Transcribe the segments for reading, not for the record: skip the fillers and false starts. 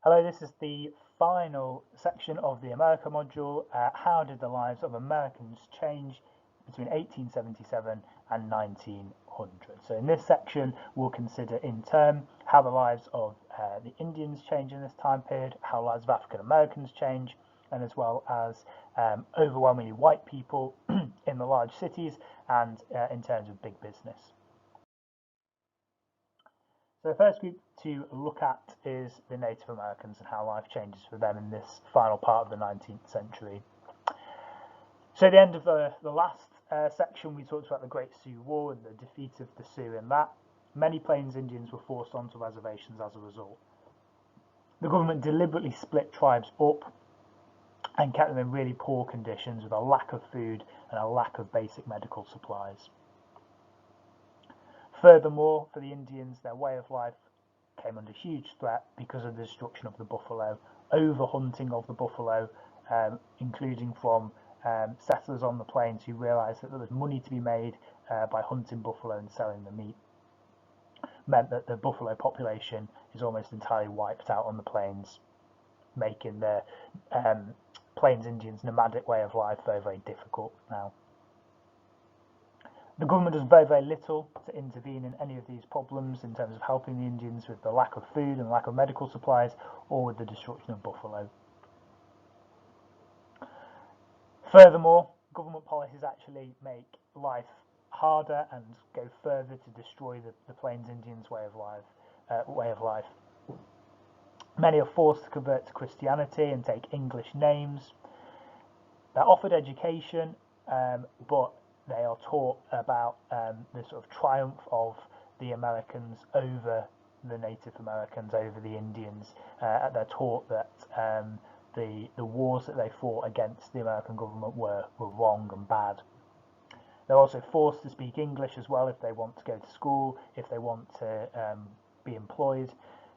Hello, this is the final section of the America module. How did the lives of Americans change between 1877 and 1900? So in this section, we'll consider in turn how the lives of the Indians change in this time period, how the lives of African Americans change, and as well as overwhelmingly white people in the large cities and in terms of big business. So the first group to look at is the Native Americans and how life changes for them in this final part of the 19th century. So at the end of the last section, we talked about the Great Sioux War and the defeat of the Sioux in that. Many Plains Indians were forced onto reservations as a result. The government deliberately split tribes up and kept them in really poor conditions with a lack of food and a lack of basic medical supplies. Furthermore, for the Indians, their way of life came under huge threat because of the destruction of the buffalo, overhunting of the buffalo, including from settlers on the plains who realised that there was money to be made by hunting buffalo and selling the meat, meant that the buffalo population is almost entirely wiped out on the plains, making the Plains Indians' nomadic way of life very, very difficult now. The government does very, very little to intervene in any of these problems in terms of helping the Indians with the lack of food and lack of medical supplies or with the destruction of buffalo. Furthermore, government policies actually make life harder and go further to destroy the Plains Indians' way of life. Many are forced to convert to Christianity and take English names. They're offered education, but they are taught about the sort of triumph of the Americans over the Native Americans, over the Indians. They're taught that the wars that they fought against the American government were wrong and bad. They're also forced to speak English as well if they want to go to school, if they want to be employed.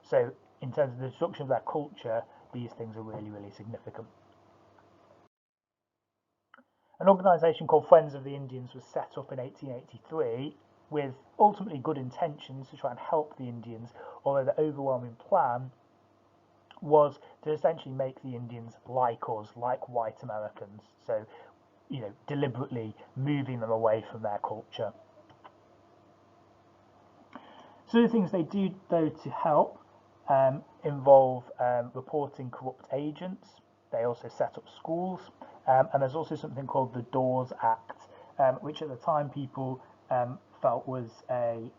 So in terms of the destruction of their culture, these things are really, really significant. An organisation called Friends of the Indians was set up in 1883 with ultimately good intentions to try and help the Indians, although the overwhelming plan was to essentially make the Indians like us, like white Americans, so deliberately moving them away from their culture. So the things they do though to help involve reporting corrupt agents. They also set up schools, and there's also something called the Dawes Act, which at the time people felt was a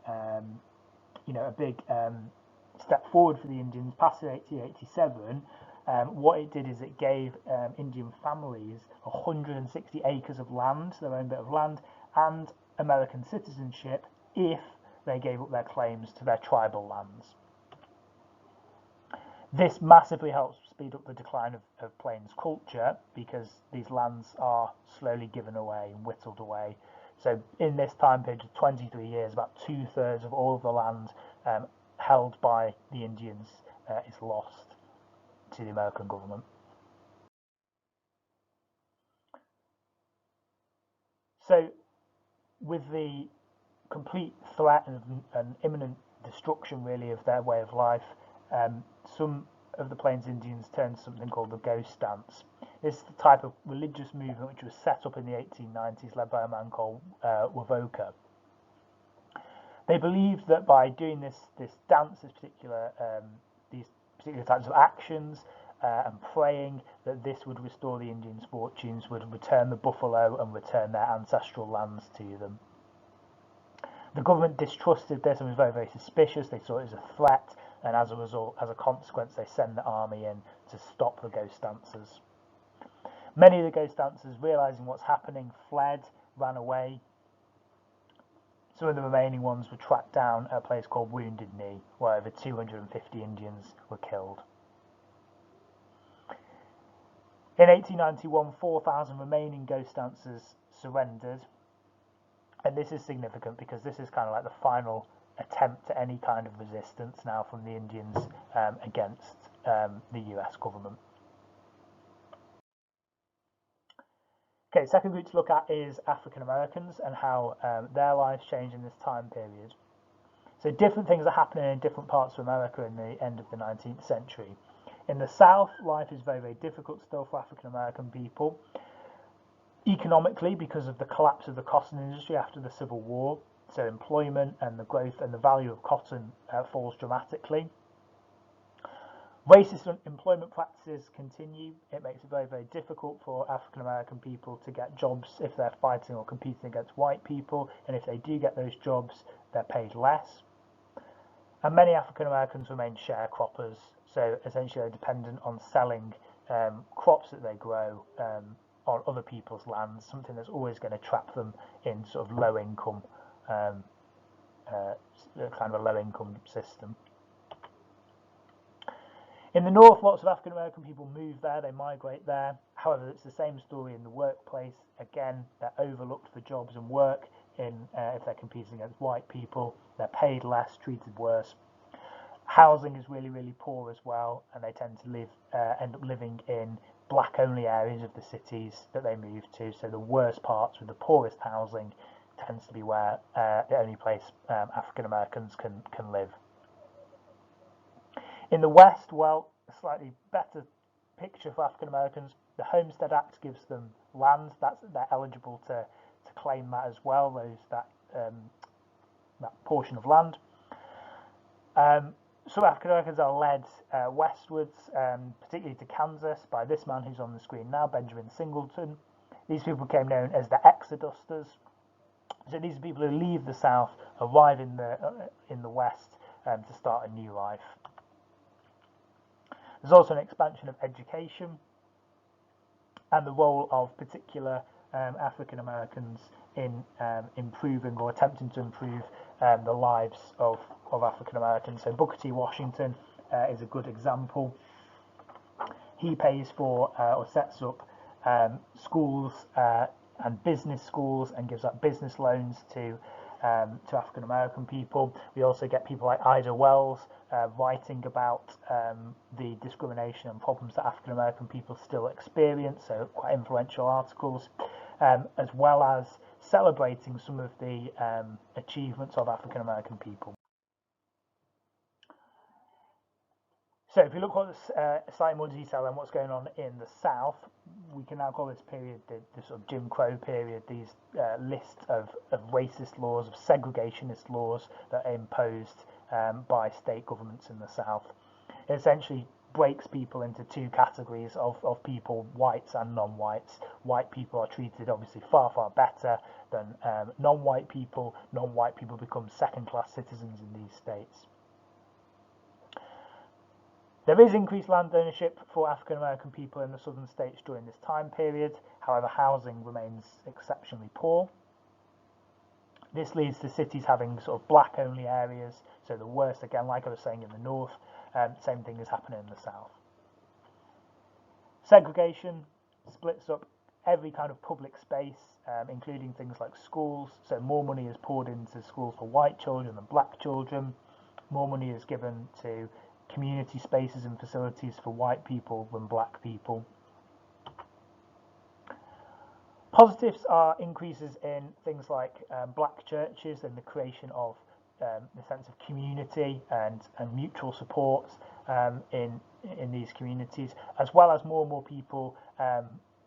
big step forward for the Indians. Passed in 1887, what it did is it gave Indian families 160 acres of land, their own bit of land, and American citizenship if they gave up their claims to their tribal lands. This massively helps speed up the decline of Plains culture because these lands are slowly given away and whittled away. So in this time period of 23 years, about 2/3 of all of the land held by the Indians is lost to the American government. So with the complete threat and imminent destruction really of their way of life, some of the Plains Indians turned to something called the Ghost Dance. This is the type of religious movement which was set up in the 1890s, led by a man called Wovoka. They believed that by doing this dance, these particular types of actions and praying, that this would restore the Indians' fortunes, would return the buffalo and return their ancestral lands to them. The government distrusted this and was very, very suspicious. They saw it as a threat, and as a result, as a consequence, they sent the army in to stop the ghost dancers. Many of the ghost dancers, realizing what's happening, fled, ran away. Some of the remaining ones were tracked down at a place called Wounded Knee, where over 250 Indians were killed. In 1891, 4,000 remaining ghost dancers surrendered. And this is significant because this is kind of like the final attempt at any kind of resistance now from the Indians against the US government. Okay, second group to look at is African Americans and how their lives change in this time period. So different things are happening in different parts of America in the end of the 19th century. In the South, life is very, very difficult still for African American people. Economically, because of the collapse of the cotton industry after the Civil War, so employment and the growth and the value of cotton falls dramatically. Racist employment practices continue. It makes it very, very difficult for African American people to get jobs if they're fighting or competing against white people, and if they do get those jobs, they're paid less. And many African Americans remain sharecroppers, so essentially they're dependent on selling crops that they grow on other people's lands, something that's always going to trap them in sort of low income, kind of a low income system. In the North, lots of African American people move there, they migrate there. However, it's the same story in the workplace. Again, they're overlooked for jobs and work if they're competing against white people. They're paid less, treated worse. Housing is really, really poor as well, and they tend to end up living in black-only areas of the cities that they move to. So the worst parts with the poorest housing tends to be where the only place African Americans can live. In the West, well, a slightly better picture for African Americans. The Homestead Act gives them land. They're eligible to claim that as well, that portion of land. Some African Americans are led westwards, particularly to Kansas, by this man who's on the screen now, Benjamin Singleton. These people became known as the Exodusters. So these are people who leave the South, arrive in the West to start a new life. There's also an expansion of education and the role of particular African Americans in improving or attempting to improve the lives of African Americans. So Booker T. Washington is a good example. He pays for or sets up schools and business schools and gives out business loans to African American people. We also get people like Ida Wells writing about the discrimination and problems that African American people still experience, so quite influential articles, as well as celebrating some of the achievements of African American people. So if you look at slightly more detail on what's going on in the South, we can now call this period the sort of Jim Crow period, these lists of racist laws, of segregationist laws that are imposed by state governments in the South. It essentially breaks people into two categories of people, whites and non-whites. White people are treated obviously far, far better than non-white people. Non-white people become second-class citizens in these states. There is increased land ownership for African American people in the southern states during this time period. However, housing remains exceptionally poor. This leads to cities having sort of black-only areas, so the worst, again, like I was saying, in the north. Same thing is happening in the south. Segregation splits up every kind of public space, including things like schools. So more money is poured into schools for white children than black children. More money is given to community spaces and facilities for white people than black people. Positives are increases in things like black churches and the creation of the sense of community and mutual support in these communities, as well as more and more people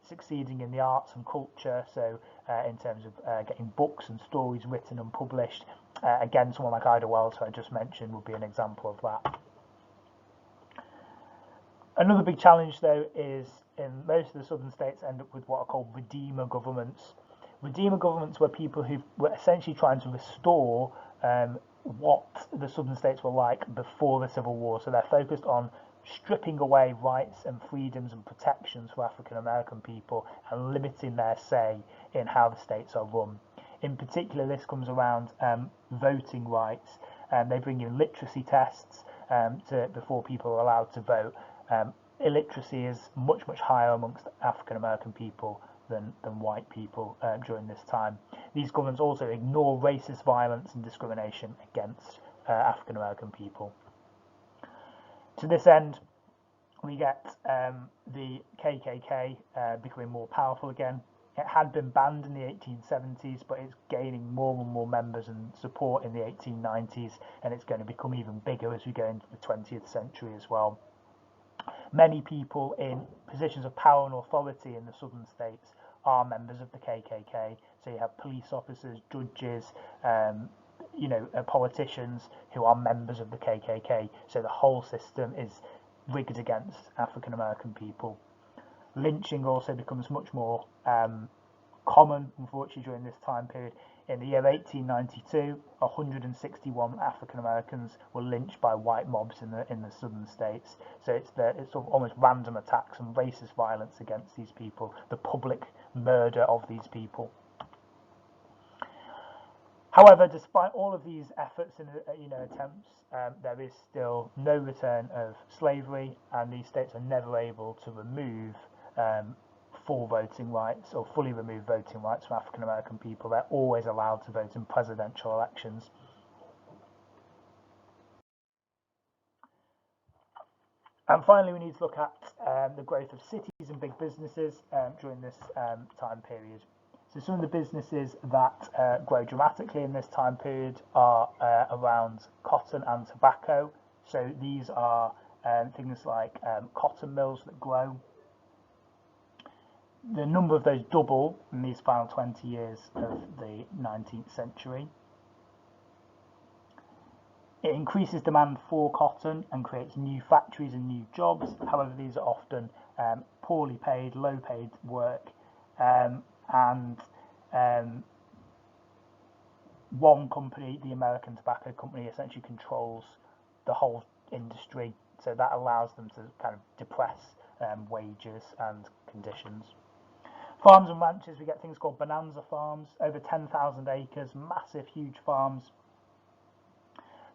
succeeding in the arts and culture. So in terms of getting books and stories written and published, again, someone like Ida Wells, who I just mentioned, would be an example of that. Another big challenge, though, is in most of the southern states end up with what are called redeemer governments. Redeemer governments were people who were essentially trying to restore what the southern states were like before the Civil War. So they're focused on stripping away rights and freedoms and protections for African American people and limiting their say in how the states are run. In particular, this comes around voting rights. They bring in literacy tests before people are allowed to vote. Illiteracy is much, much higher amongst African American people than white people during this time. These governments also ignore racist violence and discrimination against African American people. To this end, we get the KKK becoming more powerful again. It had been banned in the 1870s, but it's gaining more and more members and support in the 1890s, and it's going to become even bigger as we go into the 20th century as well. Many people in positions of power and authority in the southern states are members of the KKK. So you have police officers, judges, politicians who are members of the KKK. So the whole system is rigged against African American people. Lynching also becomes much more common, unfortunately, during this time period. In the year 1892, 161 African Americans were lynched by white mobs in the southern states. So it's sort of almost random attacks and racist violence against these people, the public murder of these people. However, despite all of these efforts and attempts, there is still no return of slavery, and these states are never able to remove full voting rights or fully remove voting rights from African American people. They're always allowed to vote in presidential elections. And finally, we need to look at the growth of cities and big businesses during this time period. So some of the businesses that grow dramatically in this time period are around cotton and tobacco. So these are things like cotton mills that grow. The number of those double in these final 20 years of the 19th century. It increases demand for cotton and creates new factories and new jobs. However, these are often poorly paid, low paid work, and one company, the American Tobacco Company, essentially controls the whole industry. So that allows them to kind of depress wages and conditions. Farms and ranches, we get things called bonanza farms, over 10,000 acres, massive, huge farms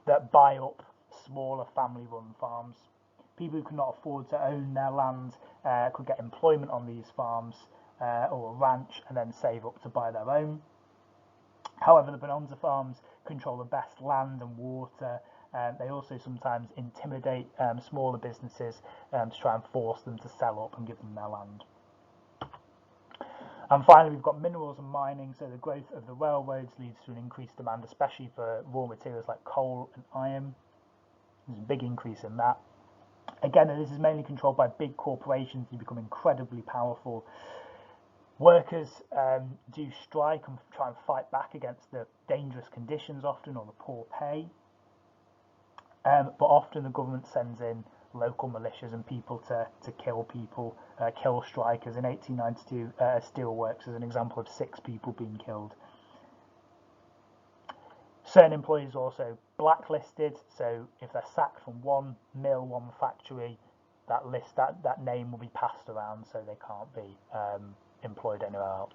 that buy up smaller family-run farms. People who could not afford to own their land could get employment on these farms or a ranch and then save up to buy their own. However, the bonanza farms control the best land and water. They also sometimes intimidate smaller businesses to try and force them to sell up and give them their land. And finally, we've got minerals and mining. So the growth of the railroads leads to an increased demand, especially for raw materials like coal and iron. There's a big increase in that. Again, this is mainly controlled by big corporations who become incredibly powerful. Workers do strike and try and fight back against the dangerous conditions often, or the poor pay. But often the government sends in local militias and people to kill people, kill strikers. In 1892, Steelworks is an example of 6 people being killed. Certain employees are also blacklisted, so if they're sacked from one mill, one factory, that name will be passed around, so they can't be employed anywhere else.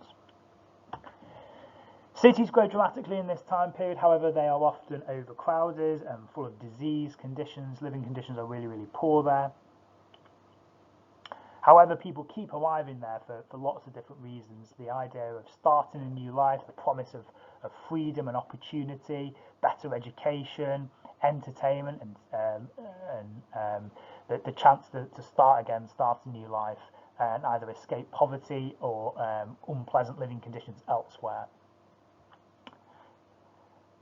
Cities grow dramatically in this time period, however they are often overcrowded and full of disease conditions. Living conditions are really, really poor there. However, people keep arriving there for lots of different reasons. The idea of starting a new life, the promise of freedom and opportunity, better education, entertainment, and the chance to start again, start a new life, and either escape poverty or unpleasant living conditions elsewhere.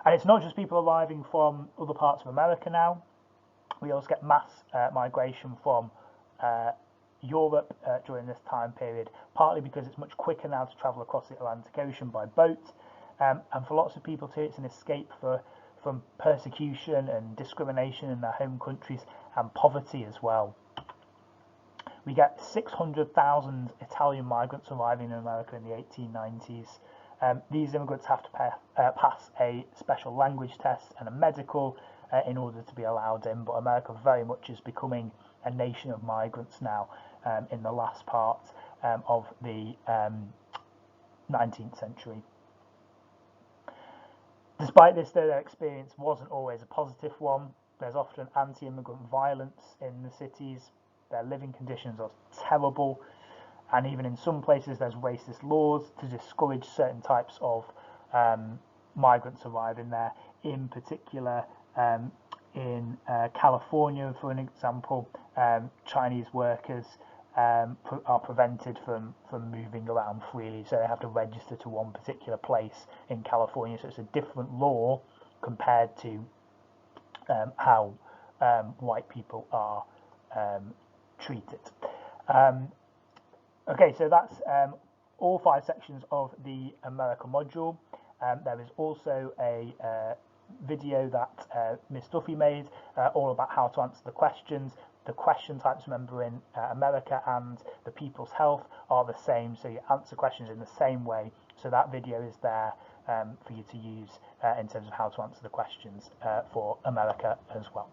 And it's not just people arriving from other parts of America now. We also get mass migration from Europe during this time period, partly because it's much quicker now to travel across the Atlantic Ocean by boat. And for lots of people too, it's an escape from persecution and discrimination in their home countries and poverty as well. We get 600,000 Italian migrants arriving in America in the 1890s. These immigrants have to pass a special language test and a medical in order to be allowed in, but America very much is becoming a nation of migrants now in the last part of the 19th century. Despite this, though, their experience wasn't always a positive one. There's often anti-immigrant violence in the cities. Their living conditions are terrible. And even in some places, there's racist laws to discourage certain types of migrants arriving there. In particular, in California, for an example, Chinese workers are prevented from moving around freely, so they have to register to one particular place in California. So it's a different law compared to how white people are treat it. Okay, so that's all 5 sections of the America module. There is also a video that Miss Duffy made all about how to answer the questions. The question types, remember, in America and the People's Health are the same, so you answer questions in the same way. So that video is there for you to use in terms of how to answer the questions for America as well.